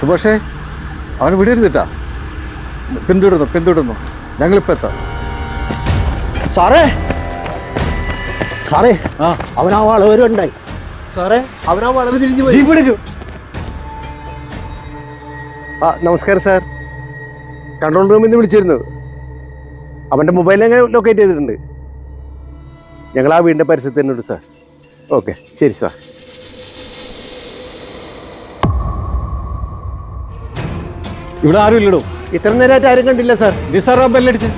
സുഭാഷേ, അവന് വിടരുതിട്ടാ. പിന്തുടർന്നു. ഞങ്ങളിപ്പോ എത്താം. സാറേ സാറേ, ആ, അവനാ വളവ് ഉണ്ടായി സാറേ. അവനാ വളവ് തിരിഞ്ഞു പോയി. നമസ്കാരം സാർ. കൺട്രോൾ റൂമിൽ നിന്ന് വിളിച്ചിരുന്നു. അവൻ്റെ മൊബൈൽ ഞാൻ ലൊക്കേറ്റ് ചെയ്തിട്ടുണ്ട്. ഞങ്ങൾ ആ വീടിൻ്റെ പരിസരത്ത് തന്നെ ഉണ്ട് സാർ. ഓക്കെ, ശരി സാർ. ഇവിടെ ആരും ഇല്ലടോ. ഇത്ര നേരമായിട്ട് ആരും കണ്ടില്ല സാർ. നിസാർ ബെല്ലടിച്ച്.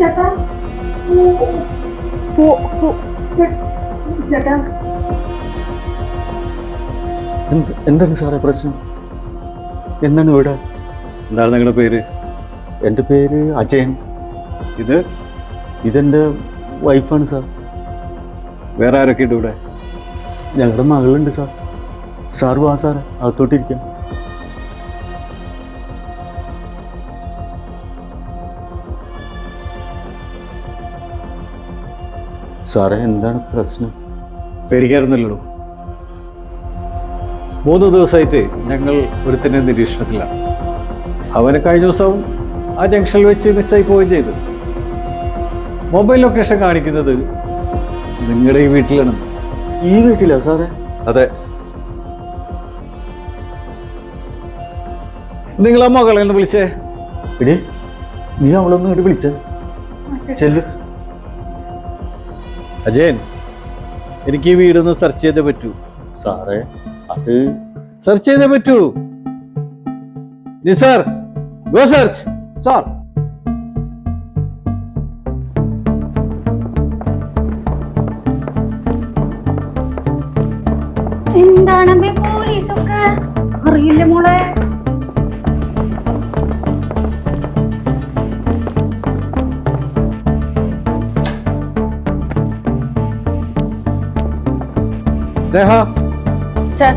ചേട്ടാ ചേട്ടാ, എന്താണ് സാറേ പ്രശ്നം? എന്താണ് ഇവിടെ? എന്താണ് നിങ്ങളുടെ പേര്? എൻ്റെ പേര് അജയൻ. ഇതെൻ്റെ വൈഫാണ് സാർ. വേറെ ആരൊക്കെ ഉണ്ട് ഇവിടെ? ഞങ്ങളുടെ മകളുണ്ട് സാർ. സാർ വാ സാറേ, അകത്തോട്ടിരിക്കാം. സാറേ, എന്താണ് പ്രശ്നം? പേടിക്കാറൊന്നുമില്ലടോ. 3 ദിവസമായിട്ട് ഞങ്ങൾ ഒരുത്തന്നെ നിരീക്ഷണത്തിലാണ്. അവനെ കഴിഞ്ഞ ദിവസം ആ ജംഗ്ഷനിൽ വെച്ച് മിസ്സായി പോവുകയും ചെയ്തു. മൊബൈൽ ലൊക്കേഷൻ കാണിക്കുന്നത് നിങ്ങളുടെ ഈ വീട്ടിലാണ്. ഈ വീട്ടിലാ സാറേ? അതെ. നിങ്ങൾ ആ മകളെ ഒന്ന് വിളിച്ചേ. എടി, നീ അവളൊന്നും ഇങ്ങോട്ട് വിളിച്ചേ. ചെല്ലു. അജയൻ, എനിക്ക് ഈ വീടൊന്ന് സെർച്ച് ചെയ്തേ പറ്റൂ. സാറേ, അത് സെർച്ച് ചെയ്തേ പറ്റൂ. Nisar, go search. സാർ, എന്താണ് പോലീസൊക്കെ? അറിയില്ല മോളെ. സ്നേഹ. സർ,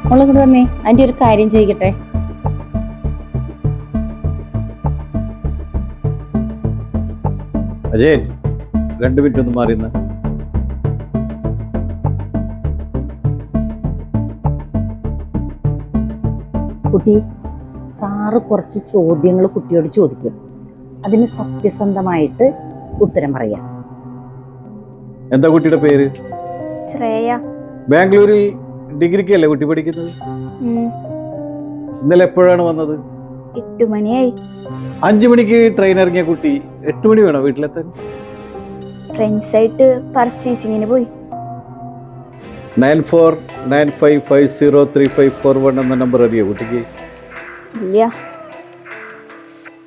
മോളിങ്ങോട്ട് വന്നേ. അതിന്റെ ഒരു കാര്യം ചെയ്യിക്കട്ടെ. അജയൻ, 2 മിനിറ്റ് ഒന്ന് മാറിയെന്ന്. കുട്ടി, സാറ് കുറച്ച് ചോദ്യങ്ങൾ കുട്ടിയോട് ചോദിക്കും. അതിന് സത്യസന്ധമായിട്ട് ഉത്തരം പറയാം. എന്താ കുട്ടിയുടെ പേര്? ശ്രേയ. ബാംഗ്ലൂരിൽ ഡിഗ്രിക്കല്ലേ കുട്ടി പഠിക്കുന്നത്? ഇന്നലെ എപ്പോഴാണ് വന്നത്? 8 മണിയായി. 5 മണിക്ക് ട്രെയിൻ ഇറങ്ങിയ കുട്ടി 8 മണി വേണോ വീട്ടിലെത്താൻ? ഫ്രണ്ട്സ് ആയിട്ട് പർച്ചേസിങ്ങിന് പോയി. 9495503541 എന്ന നമ്പർ അറിയോ കുട്ടിക്ക്? ഇല്ല.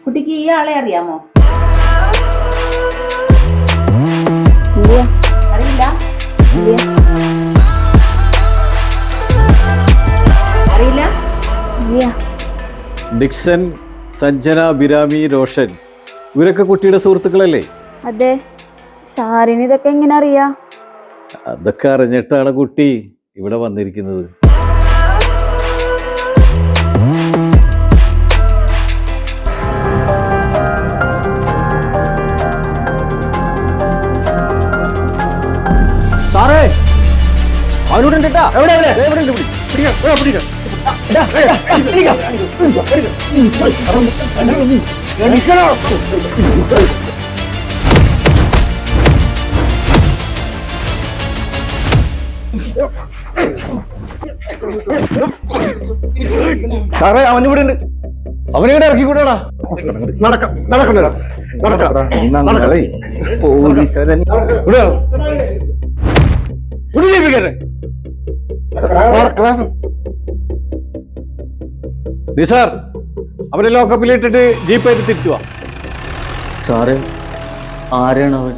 കുട്ടിക്ക് ഈ ആളെ അറിയാമോ? ഇല്ല. അറിയില്ല? ഇല്ല. അറിയില്ല? ഇല്ല. ഡിക്സൺ, സഞ്ജന, ബിരാമി, റോഷൻ, ഇവരൊക്കെ കുട്ടിയുടെ സുഹൃത്തുക്കളല്ലേ? അതെ. സാറിന് ഇതൊക്കെ എങ്ങനെ അറിയാ? അതൊക്കെ അറിഞ്ഞിട്ടാണ് കുട്ടി ഇവിടെ വന്നിരിക്കുന്നത്. സാറേ, അവനോട് കേട്ടാ. എവിടെ എവിടെ എവിടെ? സാറേ, അവനിവിടെ ഉണ്ട്. അവനെവിടെ ഇറക്കി കൂടാ. നടക്കാം നടക്കണ്ട നടക്കാം. നിസാർ, അവനെ ലോക്കപ്പിലിട്ടിട്ട് ജീപ്പായിട്ട് തിരിച്ചു വാ. സാറേ, ആരാണ് അവൻ?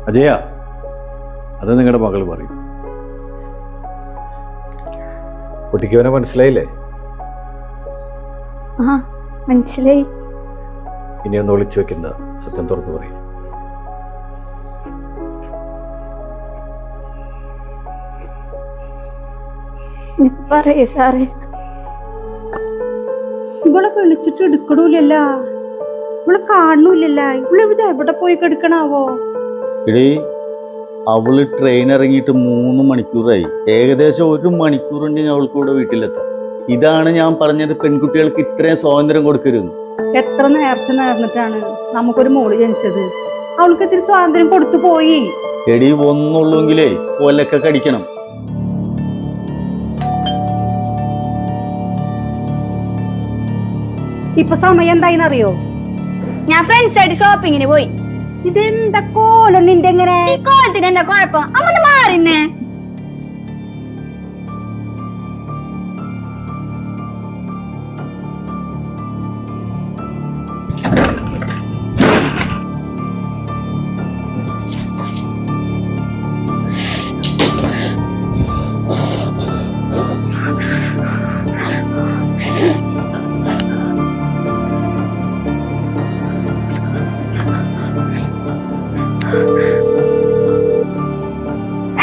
അജയ, അത് നിങ്ങളുടെ മകൾ പറയും. കുട്ടിക്ക് അവനെ മനസ്സിലായില്ലേ? ആ, മനസ്സിലായി. ഇനി ഒന്ന് ഒളിച്ചു വെക്കണ്ട, സത്യം തുറന്നു പറയും. പറയേ സാറേ. ഇവളെ വിളിച്ചിട്ട് എടുക്കണൂലല്ല, ഇവള് കാണൂലല്ല. ഇവളിവിടെ എവിടെ പോയി കിടക്കണാവോ? എടീ, അവള് ട്രെയിൻ ഇറങ്ങിയിട്ട് 3 മണിക്കൂറായി. ഏകദേശം 1 മണിക്കൂറുണ്ടെങ്കിൽ അവൾക്ക് ഇവിടെ വീട്ടിലെത്താം. ഇതാണ് ഞാൻ പറഞ്ഞത്, പെൺകുട്ടികൾക്ക് ഇത്രയും സ്വാതന്ത്ര്യം കൊടുക്കരുത്. എത്ര നേർച്ച നേർന്നിട്ടാണ് നമുക്കൊരു മോള് ജനിച്ചത്. അവൾക്ക് ഇത്തിരി സ്വാതന്ത്ര്യം കൊടുത്തു പോയി. എടീ, ഒന്നുള്ളൂങ്കിലേ കൊലക്കെ കടിക്കണം. ഇപ്പൊ സമയം എന്തായിന്നറിയോ? ഞാൻ ഫ്രണ്ട്സ് ആയിട്ട് ഷോപ്പിങ്ങിന് പോയി. ഇതെന്താ കോലം നിന്റെ എങ്ങനെ? ഈ കോലത്തിന് എന്താ കുഴപ്പം? അമ്മ മാറിന്നേ.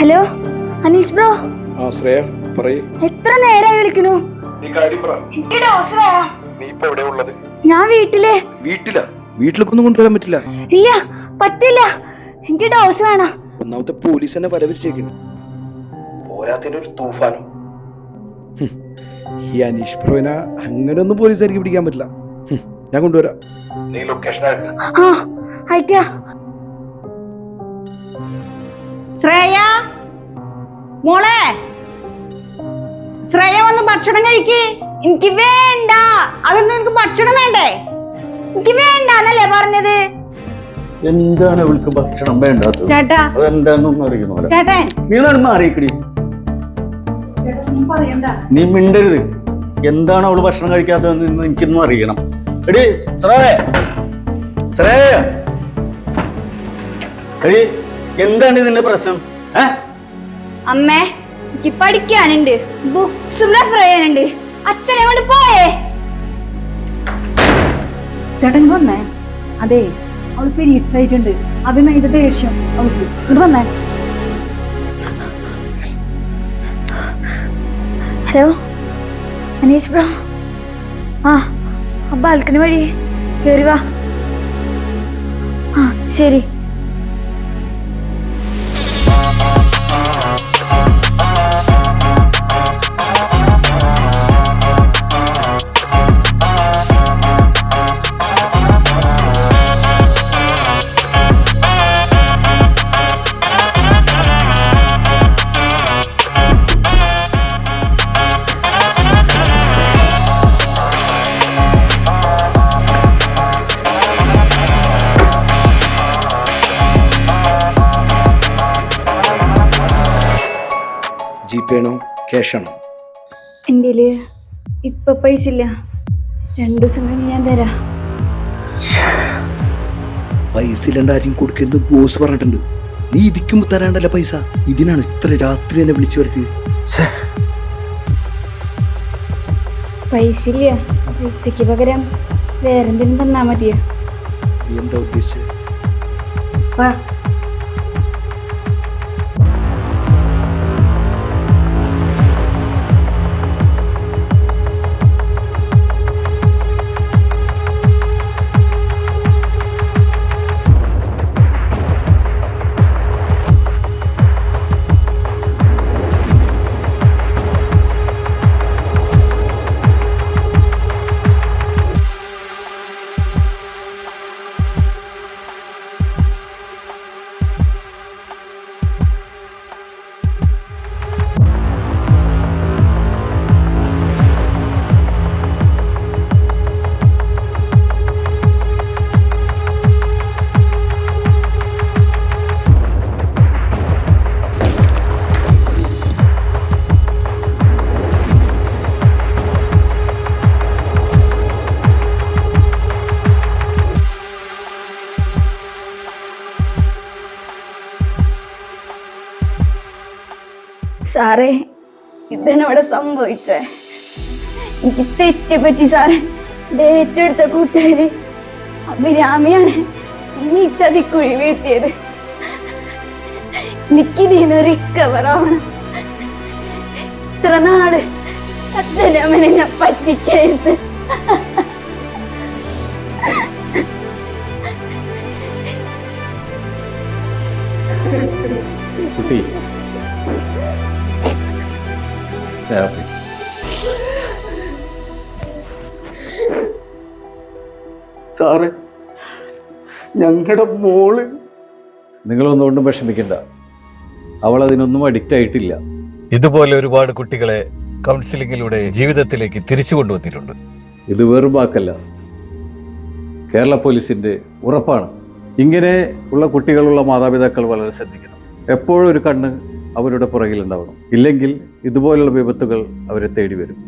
Hello Aneesh bro. ശ്രേയ പറയ്. എത്ര നേരമായി വിളിക്കണു? നീ കാര്യം പറ. എനിക്ക് ഡോസ് വേണം. നീ ഇപ്പൊ എവിടെയാ ഉള്ളത്? ഞാൻ വീട്ടില്. വീട്ടിലാ? വീട്ടിലേക്കൊന്നും കൊണ്ടുവരാൻ പറ്റില്ല. ഇല്ല, പറ്റില്ല. എനിക്ക് ഡോസ് വേണം. ഒന്നാമത്തെ പോലീസ് തന്നെ വരവിരിച്ചേക്കുന്നു. പോരാത്തിന്റെ ഒരു തൂഫാനും. ഈ അനീഷ് ബ്രോയിനെ അങ്ങനെ ഒന്നും പോലീസുകാർക്ക് പിടിക്കാൻ പറ്റില്ല. ഞാൻ കൊണ്ടുവരാം. നീ ലൊക്കേഷൻ ആ അയക്കാ. ശ്രേയ മോളെ, ശ്രേയ വന്ന് ഭക്ഷണം കഴിക്ക്. എനിക്ക് വേണ്ട. അതെന്താ നിനക്ക് ഭക്ഷണം വേണ്ടേ? എനിക്ക് വേണ്ടെന്നല്ലേ പറഞ്ഞത്? എന്താണ് അവൾക്ക് ഭക്ഷണം വേണ്ടാത്തത്? ചേട്ടാ, അതെന്താണെന്നൊന്നും അറിയുന്നു. ചേട്ടൻ നീ മാറിയിക്കടി. പറയണ്ട. നീ മിണ്ടരുത്. എന്താണ് അവള് ഭക്ഷണം കഴിക്കാത്തതെന്ന് എനിക്കൊന്നും അറിയണം. എടി ശ്രേയ, ശ്രേയ, എടി എന്താണ് ഇതിന്റെ പ്രശ്നം? അമ്മേ, എനിക്ക് പഠിക്കാനുണ്ട്, ബുക്സും റെഫർ ചെയ്യാനുണ്ട്. അച്ഛനെ കൊണ്ട് പോയേ. ചേട്ടൻ വന്നേ. അതെ, അവൾ പീരീഡ്സ് ആയിട്ടുണ്ട്. അതിന്റെ ദേഷ്യം അവൾക്ക്. ഇങ്ങോട്ട് വന്നേ. Hello Aneesh bro. ആ ബാൽക്കണി വഴി കേറി വാ. ആ ശരി. ജിപേ ആണോ ക്യാഷ് ആണോ? എൻ്റെ ഇപ്പൊ പൈസ ഇല്ല. 2 ദിവസം കഴിഞ്ഞ് ഞാൻ തരാം. പൈസ ഇല്ലാണ്ടാരും കൊടുക്കരുത് ബോസ് പറഞ്ഞിട്ടുണ്ട്. നീ ഇരിക്കുമ്പോ തരാണ്ടല്ല പൈസ. ഇതിനാണ് ഇത്ര രാത്രി എന്നെ വിളിച്ചു വരുത്തിയത്. പൈസ ഇല്ല. പൈസക്ക് പകരം വേറെന്തെങ്കിലും തന്നാ മതിയോ? നീ എന്താ ഉദ്ദേശിച്ചത്? വാ. സാറേ, ഇതാണ് ഇവിടെ സംഭവിച്ചേ. എനിക്ക് തെറ്റുപറ്റി സാറേ. ഏറ്റെടുത്ത കൂട്ടുകാര് അഭിരാമിയാണ് ഈ ചതിക്കുഴി വീഴ്ത്തിയത്. എനിക്കിതിന്ന് റിക്കവർ ആവണം. ഇത്ര നാള് അച്ഛനും അമ്മനെ ഞാൻ പറ്റിക്കരുത്. കുട്ടി സ്നേഹ പ്ലീസ്. സാറേ, ഞങ്ങളുടെ മോള് നിങ്ങളൊന്നുകൊണ്ടും വിഷമിക്കണ്ട. അവൾ അതിനൊന്നും അഡിക്റ്റ് ആയിട്ടില്ല. ഇതുപോലെ ഒരുപാട് കുട്ടികളെ കൗൺസിലിങ്ങിലൂടെ ജീവിതത്തിലേക്ക് തിരിച്ചു കൊണ്ടുവന്നിട്ടുണ്ട്. ഇത് വെറും വാക്കല്ല, കേരള പോലീസിന്റെ ഉറപ്പാണ്. ഇങ്ങനെ ഉള്ള കുട്ടികളുള്ള മാതാപിതാക്കൾ വളരെ ശ്രദ്ധിക്കണം. എപ്പോഴും ഒരു കണ്ണ് അവരുടെ പുറകിലുണ്ടാവണം. ഇല്ലെങ്കിൽ ഇതുപോലുള്ള വിപത്തുകൾ അവരെ തേടി വരും.